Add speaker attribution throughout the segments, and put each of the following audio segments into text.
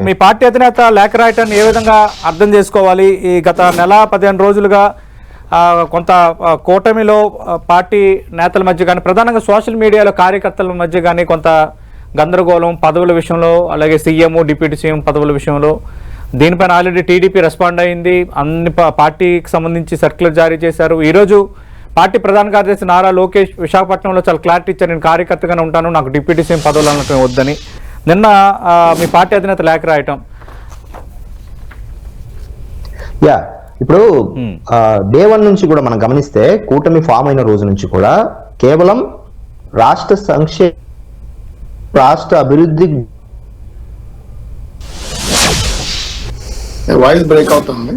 Speaker 1: మీ party అధినేత లేఖ రాయటాన్ని ఏ విధంగా అర్థం చేసుకోవాలి? ఈ గత నెల 15 రోజులుగా కొంత కూటమిలో పార్టీ నేతల మధ్య కానీ ప్రధానంగా సోషల్ మీడియాలో కార్యకర్తల మధ్య కానీ కొంత గందరగోళం పదవుల విషయంలో, అలాగే సీఎం డిప్యూటీ సీఎం పదవుల విషయంలో. దీనిపైన ఆల్రెడీ టీడీపీ రెస్పాండ్ అయింది, అన్ని పార్టీకి సంబంధించి సర్క్యులర్ జారీ చేశారు. ఈరోజు పార్టీ ప్రధాన కార్యదర్శి నారా లోకేష్ విశాఖపట్నంలో చాలా క్లారిటీ ఇచ్చారు, నేను కార్యకర్తగానే ఉంటాను, నాకు డిప్యూటీ సీఎం పదవులు అన్నట్టు వద్దని. నిన్న మీ పార్టీ అధినేత లేఖ రాయటం.
Speaker 2: ఇప్పుడు డే 1 నుంచి కూడా మనం గమనిస్తే కూటమి ఫామ్ అయిన రోజు నుంచి కూడా కేవలం రాష్ట్ర సంక్షేమ, రాష్ట్ర అభివృద్ధి.
Speaker 3: వాయిస్ బ్రేక్ అవుతుంది.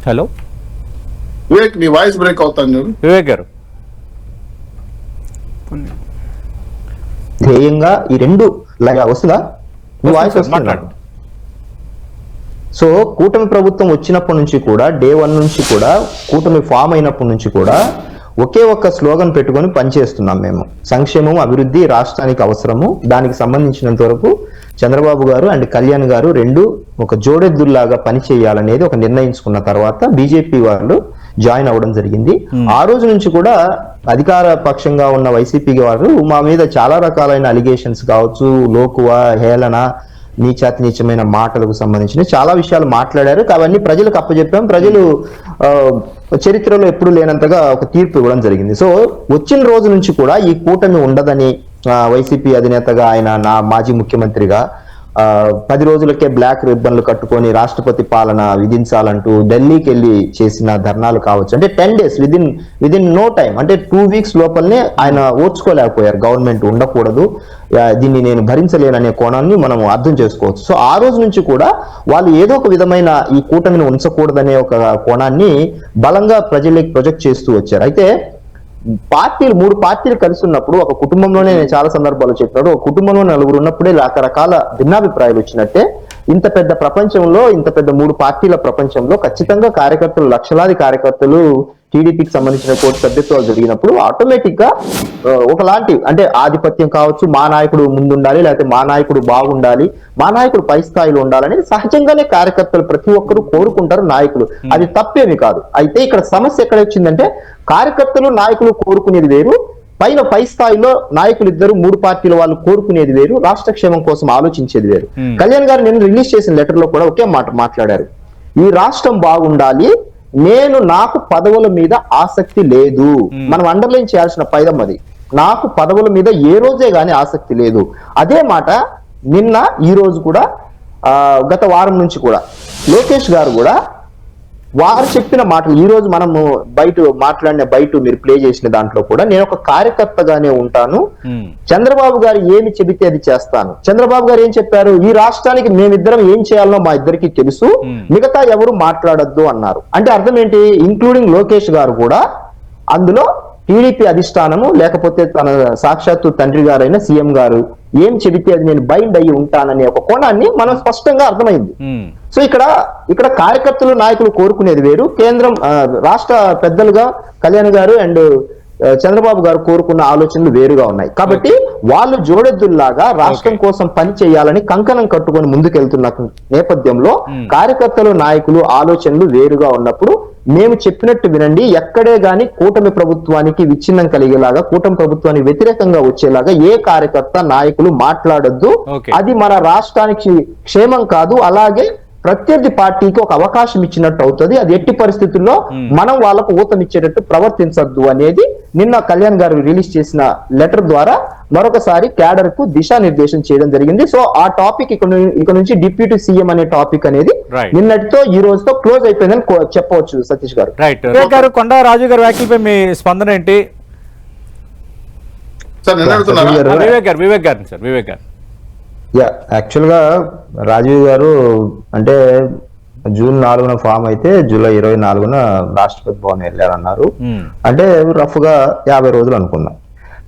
Speaker 1: హలో
Speaker 3: వివేక్, నీ వాయిస్ బ్రేక్ అవుతుంది.
Speaker 1: వివేక్ గారు,
Speaker 2: ధ్యేయంగా ఈ రెండు వస్తుందా? మీ వాయిస్ వస్తుందా? సో కూటమి ప్రభుత్వం వచ్చినప్పటి నుంచి కూడా డే 1 నుంచి కూడా కూటమి ఫామ్ అయినప్పటి నుంచి కూడా ఒకే ఒక్క స్లోగన్ పెట్టుకొని పనిచేస్తున్నాం మేము. సంక్షేమం, అభివృద్ధి రాష్ట్రానికి అవసరము. దానికి సంబంధించినంత వరకు చంద్రబాబు గారు అండ్ కళ్యాణ్ గారు రెండు ఒక జోడెద్దుల్లాగా పని చేయాలనేది ఒక నిర్ణయించుకున్న తర్వాత బీజేపీ వాళ్ళు జాయిన్ అవ్వడం జరిగింది. ఆ రోజు నుంచి కూడా అధికార పక్షంగా ఉన్న వైసీపీ వారు మా మీద చాలా రకాలైన అలిగేషన్స్ కావచ్చు, లోకువ, హేళన, నీచాతి నీచమైన మాటలకు సంబంధించిన చాలా విషయాలు మాట్లాడారు. అవన్నీ ప్రజలకు అప్పచెప్పాం. ప్రజలు చరిత్రలో ఎప్పుడు లేనంతగా ఒక తీర్పు ఇవ్వడం జరిగింది. సో వచ్చిన రోజు నుంచి కూడా ఈ కూటమి ఉండదని వైసీపీ అధినేతగా ఆయన, నా మాజీ ముఖ్యమంత్రిగా 10 రోజులకే బ్లాక్ రిబ్బన్లు కట్టుకొని రాష్ట్రపతి పాలన విధించాలంటూ ఢిల్లీకి వెళ్ళి చేసిన ధర్నాలు కావచ్చు, అంటే 10 days విదిన్ నో టైం, అంటే 2 weeks లోపలనే ఆయన ఓర్చుకోలేకపోయారు. గవర్నమెంట్ ఉండకూడదు, దీన్ని నేను భరించలేననే కోణాన్ని మనం అర్థం చేసుకోవచ్చు. సో ఆ రోజు నుంచి కూడా వాళ్ళు ఏదో ఒక విధమైన ఈ కూటమిని ఉంచకూడదనే ఒక కోణాన్ని బలంగా ప్రజలకు ప్రొజెక్ట్ చేస్తూ వచ్చారు. అయితే పార్టీలు, 3 పార్టీలు కలిసి ఉన్నప్పుడు, ఒక కుటుంబంలోనే నేను చాలా సందర్భాలు చెప్పినాడు, ఒక కుటుంబంలో 4 ఉన్నప్పుడే రకరకాల భిన్నాభిప్రాయాలు వచ్చినట్టే ఇంత పెద్ద ప్రపంచంలో, ఇంత పెద్ద 3 పార్టీల ప్రపంచంలో ఖచ్చితంగా కార్యకర్తలు, లక్షలాది కార్యకర్తలు టీడీపీకి సంబంధించిన కోర్టు సభ్యత్వాలు జరిగినప్పుడు ఆటోమేటిక్ గా ఒకలాంటి, అంటే ఆధిపత్యం కావచ్చు, మా నాయకుడు ముందుండాలి, లేకపోతే మా నాయకుడు బాగుండాలి, మా నాయకుడు పై స్థాయిలో ఉండాలని సహజంగానే కార్యకర్తలు ప్రతి ఒక్కరు కోరుకుంటారు, నాయకులు. అది తప్పేమి కాదు. అయితే ఇక్కడ సమస్య ఎక్కడ వచ్చిందంటే కార్యకర్తలు, నాయకులు కోరుకునేది వేరు, పై స్థాయిలో నాయకులు ఇద్దరు 3 పార్టీల వాళ్ళు కోరుకునేది వేరు, రాష్ట్ర క్షేమం కోసం ఆలోచించేది వేరు. కళ్యాణ్ గారు నిన్న రిలీజ్ చేసిన లెటర్ లో కూడా ఒకే మాట మాట్లాడారు, ఈ రాష్ట్రం బాగుండాలి, నాకు పదవుల మీద ఆసక్తి లేదు. మనం అండర్లైన్ చేయాల్సిన పైదం అది. నాకు పదవుల మీద ఏ రోజే గానీ ఆసక్తి లేదు. అదే మాట నిన్న, ఈ రోజు కూడా, గత వారం నుంచి కూడా లోకేష్ గారు కూడా వారు చెప్పిన మాటలు, ఈ రోజు మనము బయట మీరు ప్లే చేసిన దాంట్లో కూడా, నేను ఒక కార్యకర్తగానే ఉంటాను, చంద్రబాబు గారు ఏమి చెబితే అది చేస్తాను. చంద్రబాబు గారు ఏం చెప్పారు, ఈ రాష్ట్రానికి మేమిద్దరం ఏం చేయాలనో మా ఇద్దరికి తెలుసు, మిగతా ఎవరు మాట్లాడొద్దు అన్నారు. అంటే అర్థం ఏంటి? ఇంక్లూడింగ్ లోకేష్ గారు కూడా అందులో టీడీపీ అధిష్టానము, లేకపోతే తన సాక్షాత్తు తండ్రి గారైన సీఎం గారు ఏం చెబితే అది నేను బైండ్ అయ్యి ఉంటాననే ఒక కోణాన్ని మనం స్పష్టంగా అర్థమైంది. సో ఇక్కడ కార్యకర్తలు, నాయకులు కోరుకునేది వేరు, కేంద్రం, రాష్ట్ర పెద్దలుగా కళ్యాణ్ గారు అండ్ చంద్రబాబు గారు కోరుకున్న ఆలోచనలు వేరుగా ఉన్నాయి. కాబట్టి వాళ్ళు జోడెద్దుల్లాగా రాష్ట్రం కోసం పని చేయాలని కంకణం కట్టుకొని ముందుకెళ్తున్న నేపథ్యంలో కార్యకర్తలు, నాయకులు ఆలోచనలు వేరుగా ఉన్నప్పుడు మేము చెప్పినట్టు వినండి, ఎక్కడే గాని కూటమి ప్రభుత్వానికి విచ్ఛిన్నం కలిగేలాగా, కూటమి ప్రభుత్వానికి వ్యతిరేకంగా వచ్చేలాగా ఏ కార్యకర్త, నాయకులు మాట్లాడొద్దు. అది మన రాష్ట్రానికి క్షేమం కాదు, అలాగే ప్రత్యర్థి పార్టీకి ఒక అవకాశం ఇచ్చినట్టు అవుతుంది. అది ఎట్టి పరిస్థితుల్లో మనం వాళ్ళకు ఊతమిచ్చేటట్టు ప్రవర్తించద్దు అనేది నిన్న కళ్యాణ్ గారు రిలీజ్ చేసిన లెటర్ ద్వారా మరొకసారి క్యాడర్ కు దిశానిర్దేశం చేయడం జరిగింది. సో ఆ టాపిక్ ఇక నుంచి డిప్యూటీ సీఎం అనే టాపిక్ అనేది నిన్నటితో ఈ రోజుతో క్లోజ్ అయిపోయిందని చెప్పవచ్చు. సతీష్ గారు.
Speaker 1: వివేక్ గారు, కొండా రాజు గారు వ్యాఖ్యలపై మీ స్పందన ఏంటి? వివేక్ గారు
Speaker 2: యాక్చువల్ గా రాజీవ్ గారు అంటే జూన్ 4న ఫామ్ అయితే జూలై 24న రాష్ట్రపతి భవన్ వెళ్ళారన్నారు. అంటే రఫ్ గా 50 రోజులు అనుకుందాం.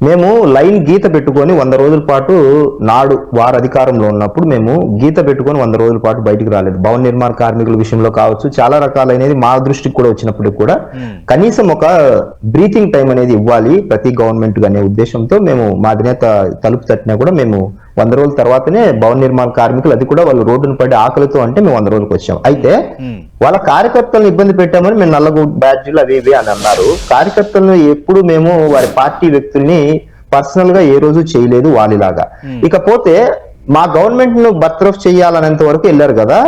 Speaker 2: మేము లైన్ గీత పెట్టుకొని 100 రోజుల పాటు నాడు వారు అధికారంలో ఉన్నప్పుడు మేము గీత పెట్టుకొని 100 రోజుల పాటు బయటికి రాలేదు. భవన నిర్మాణ కార్మికుల విషయంలో కావచ్చు, చాలా రకాలైనది మా దృష్టికి కూడా వచ్చినప్పుడు కూడా కనీసం ఒక బ్రీతింగ్ టైం అనేది ఇవ్వాలి ప్రతి గవర్నమెంట్ అనే ఉద్దేశంతో మేము మా అధినేత తలుపు తట్టినా కూడా మేము 100 రోజుల తర్వాతనే భవన నిర్మాణ కార్మికులు, అది కూడా వాళ్ళు రోడ్డును పడి ఆకలితో అంటే మేము 100 రోజులకు వచ్చాం. అయితే వాళ్ళ కార్యకర్తలను ఇబ్బంది పెట్టామని మేము నల్లగు బ్యాడ్జీలు అవి ఇవి అని అన్నారు. కార్యకర్తలను ఎప్పుడు మేము వారి పార్టీ వ్యక్తుల్ని పర్సనల్ గా ఏ రోజు చేయలేదు వాళ్ళలాగా. ఇకపోతే మా గవర్నమెంట్ ను బర్తరఫ్ చేయాలనేంత వరకు వెళ్ళారు కదా,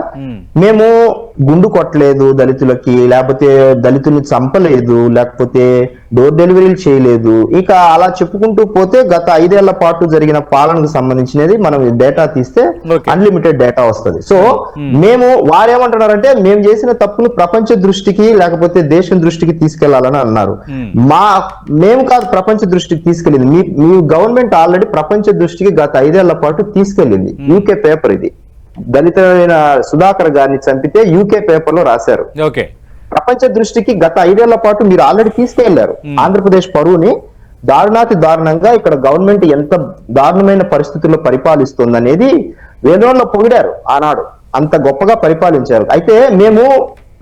Speaker 2: మేము గుండు కొట్టలేదు దళితులకి, లేకపోతే దళితుల్ని చంపలేదు, లేకపోతే డోర్ డెలివరీలు చేయలేదు. ఇక అలా చెప్పుకుంటూ పోతే గత 5 ఏళ్ల పాటు జరిగిన పాలనకు సంబంధించినది మనం డేటా తీస్తే అన్లిమిటెడ్ డేటా వస్తుంది. సో మేము వారేమంటున్నారంటే మేము చేసిన తప్పును ప్రపంచ దృష్టికి లేకపోతే దేశం దృష్టికి తీసుకెళ్లాలని అన్నారు. మేము కాదు ప్రపంచ దృష్టికి తీసుకెళ్ళింది, మీ గవర్నమెంట్ ఆల్రెడీ ప్రపంచ దృష్టికి గత 5 ఏళ్ల పాటు తీసుకెళ్ళింది. యూకే పేపర్ ఇది, దళితులైన సుధాకర్ గారిని చంపితే యూకే పేపర్ లో రాశారు. ప్రపంచ దృష్టికి గత 5 ఏళ్ల పాటు మీరు ఆల్రెడీ తీసుకెళ్లారు. ఆంధ్రప్రదేశ్ పరువుని దారుణాతి దారుణంగా ఇక్కడ గవర్నమెంట్ ఎంత దారుణమైన పరిస్థితుల్లో పరిపాలిస్తుంది అనేది వేణువుల్లో పొగిడారు ఆనాడు, అంత గొప్పగా పరిపాలించారు. అయితే మేము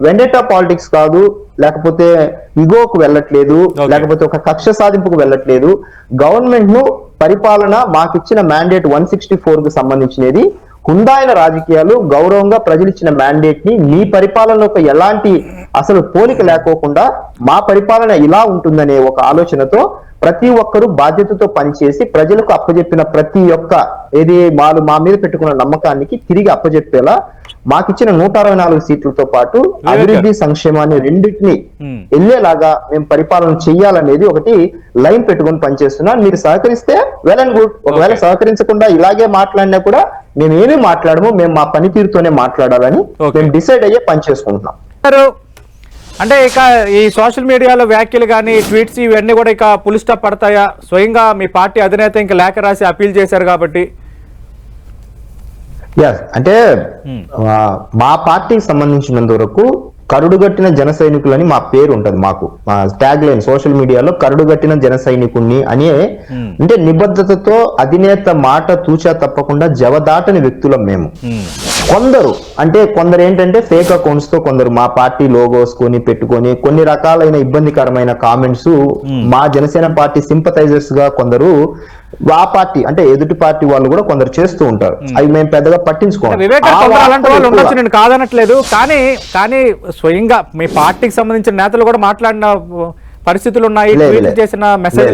Speaker 2: వెండేటా పాలిటిక్స్ కాదు, లేకపోతే ఇగోకు వెళ్ళట్లేదు, లేకపోతే ఒక కక్ష సాధింపుకు వెళ్ళట్లేదు. గవర్నమెంట్ ను పరిపాలన మాకిచ్చిన మ్యాండేట్ 164 కు సంబంధించినది హుందాయిన రాజకీయాలు, గౌరవంగా ప్రజలు ఇచ్చిన మ్యాండేట్ ని మీ పరిపాలనలో ఎలాంటి అసలు పోలిక లేకోకుండా మా పరిపాలన ఇలా ఉంటుందనే ఒక ఆలోచనతో ప్రతి ఒక్కరూ బాధ్యతతో పనిచేసి ప్రజలకు అప్పజెప్పిన ప్రతి ఒక్క వాళ్ళు మా మీద పెట్టుకున్న నమ్మకానికి తిరిగి అప్పజెప్పేలా మాకిచ్చిన 164 సీట్లతో పాటు అభివృద్ధి సంక్షేమాన్ని రెండింటిని వెళ్లేలాగా మేము పరిపాలన చెయ్యాలనేది ఒకటి లైన్ పెట్టుకుని పనిచేస్తున్నాం. మీరు సహకరిస్తే వెల్ అండ్ గుడ్, ఒకవేళ సహకరించకుండా ఇలాగే మాట్లాడినా కూడా మేము ఏమీ మాట్లాడము, మేము మా పనితీరుతోనే మాట్లాడాలని మేము డిసైడ్ అయ్యే పని చేసుకుంటున్నాం.
Speaker 1: అంటే ఇక ఈ సోషల్ మీడియాలో వ్యాఖ్యలు కానీ ట్వీట్స్ ఇవన్నీ కూడా ఇక పులి స్టాప్ పడతాయా? స్వయంగా మీ పార్టీ అధినేత ఇంకా లేఖ రాసి అప్పీల్ చేశారు కాబట్టి.
Speaker 2: అంటే మా పార్టీకి సంబంధించినంత వరకు కరుడుగట్టిన జన సైనికులని మా పేరు ఉంటది. మాకు ట్యాగ్ లైన్ సోషల్ మీడియాలో కరుడుగట్టిన జన సైనికుణ్ణి అనే, అంటే నిబద్ధతతో అధినేత మాట తూచా తప్పకుండా జవదాటని వ్యక్తులం మేము. కొందరు ఏంటంటే ఫేక్ అకౌంట్స్ తో కొందరు మా పార్టీ లోగోస్ కొని పెట్టుకొని కొన్ని రకాలైన ఇబ్బందికరమైన కామెంట్స్ మా జనసేన పార్టీ సింపథైజర్స్ గా కొందరు ఆ పార్టీ అంటే ఎదుటి పార్టీ వాళ్ళు కూడా కొందరు చేస్తూ ఉంటారు. అవి మేము పెద్దగా పట్టించుకోవాలి.
Speaker 1: నేను కాదనట్లేదు, కానీ స్వయంగా మీ పార్టీకి సంబంధించిన నేతలు కూడా మాట్లాడిన పరిస్థితులు ఉన్నాయి, చేసిన మెసేజ్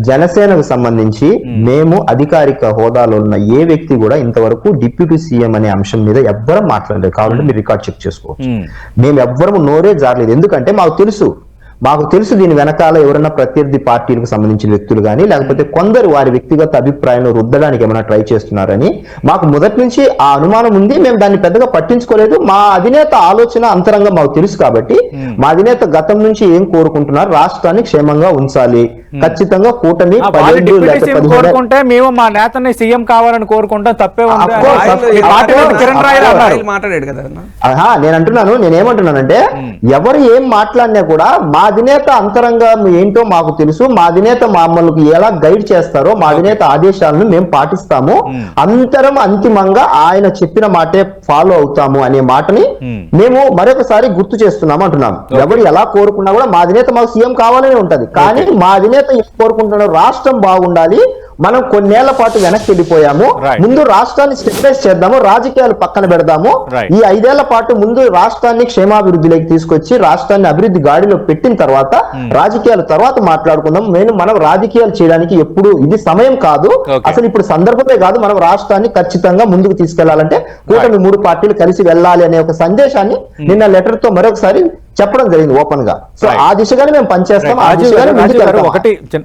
Speaker 2: జనసేనకు సంబంధించి మేము అధికారిక హోదాలో ఉన్న ఏ వ్యక్తి కూడా ఇంతవరకు డిప్యూటీ సీఎం అనే అంశం మీద ఎవ్వరం మాట్లాడలేదు. కావాలంటే మీరు రికార్డ్ చెక్ చేసుకోవచ్చు. మేము ఎవ్వరం నోరే జారలేదు. ఎందుకంటే మాకు తెలుసు దీని వెనకాల ఎవరైనా ప్రత్యర్థి పార్టీలకు సంబంధించిన వ్యక్తులు కానీ లేకపోతే కొందరు వారి వ్యక్తిగత అభిప్రాయాలను రుద్దడానికి ఏమైనా ట్రై చేస్తున్నారని మాకు మొదటి నుంచి ఆ అనుమానం ఉంది. మేము దాన్ని పెద్దగా పట్టించుకోలేదు. మా అధినేత ఆలోచన అంతరంగా మాకు తెలుసు కాబట్టి మా అధినేత గతం నుంచి ఏం కోరుకుంటున్నారు, రాష్ట్రాన్ని క్షేమంగా ఉంచాలి, ఖచ్చితంగా కూటమి
Speaker 1: కోరుకుంటే మేము మా నేతని సీఎం కావాలని కోరుకుంటాం, తప్పే
Speaker 2: మాట్లాడాడు కదా. నేనేమంటున్నానంటే ఎవరు ఏం మాట్లాడినా కూడా మా అధినేత అంతరంగా ఏంటో మాకు తెలుసు. మా అధినేత మమ్మల్ని ఎలా గైడ్ చేస్తారో మా అధినేత ఆదేశాలను మేము పాటిస్తాము. అంతిమంగా ఆయన చెప్పిన మాటే ఫాలో అవుతాము అనే మాటని మేము మరొకసారి గుర్తు చేస్తున్నాము అంటున్నాము. ఎవరు ఎలా కోరుకున్నా కూడా మా అధినేత మాకు సీఎం కావాలనే ఉంటది. కానీ మా అధినేత కోరుకుంటున్నారు రాష్ట్రం బాగుండాలి, మనం కొన్నేళ్ల పాటు వెనక్కి వెళ్ళిపోయాము, ముందు రాష్ట్రాన్ని స్టెబిలైజ్ చేద్దాము, రాజకీయాలు పక్కన పెడదాము, ఈ 5 ఏళ్ల పాటు ముందు రాష్ట్రాన్ని క్షేమాభివృద్ధిలోకి తీసుకొచ్చి రాష్ట్రాన్ని అభివృద్ధి గాడిలో పెట్టిన తర్వాత రాజకీయాలు తర్వాత మాట్లాడుకుందాం. మనం రాజకీయాలు చేయడానికి ఎప్పుడు ఇది సమయం కాదు, అసలు ఇప్పుడు సందర్భమే కాదు. మనం రాష్ట్రాన్ని ఖచ్చితంగా ముందుకు తీసుకెళ్లాలంటే కూటమి 3 పార్టీలు కలిసి వెళ్ళాలి అనే ఒక సందేశాన్ని నిన్న లెటర్ తో మరొకసారి చెప్పడం జరిగింది ఓపెన్ గా. సో ఆ దిశగానే మేము పనిచేస్తాం. ఆ దిశగానే
Speaker 1: ఒకటి